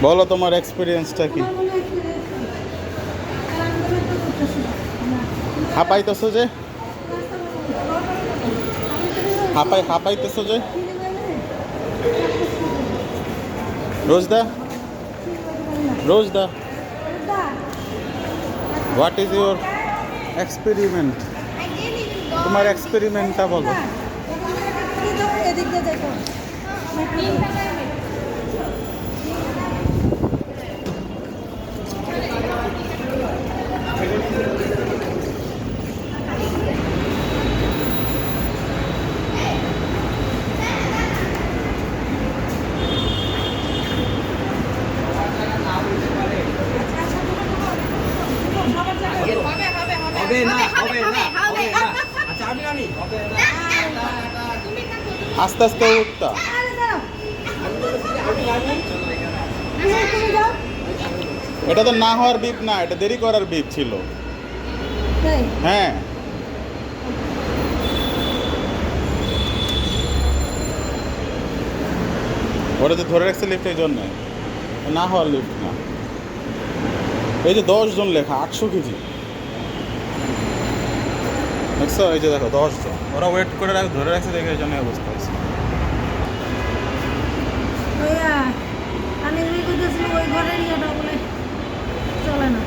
বলো তোমার এক্সপিরিয়েন্সটা কি? আমার মনে experience নেই। আর আন্দোলন তো করতেছি না। হাঁপাইতেছো যে? রাস্তা বন্ধ। হাঁপাইতেছো যে? রোজদা, রোজদা, হোয়াট ইজ ইউর এক্সপেরিমেন্ট? তোমার এক্সপেরিমেন্টটা বলো। এদিক দিয়ে দেখো হবে না হবে না হবে না আচ্ছা আমি জানি হবে না আস্তে আস্তে উঠতা। এটা তো না হওয়ার বিপ না, এটা দেরি করার বিপ ছিল। হ্যাঁ, ওটা যে ধরে রাখছে লিফট, এই জন্য না হওয়ার লিফট না। এই যে 10 জন লেখা, 800 কেজি দেখছো? এই যে দেখো 10 জন, ওরা ওয়েট করে ধরে রাখছে দেখে এই জন্য অবস্থা হয়েছে। আমি ওই ঘরের ইয়েটা বলে চলে না।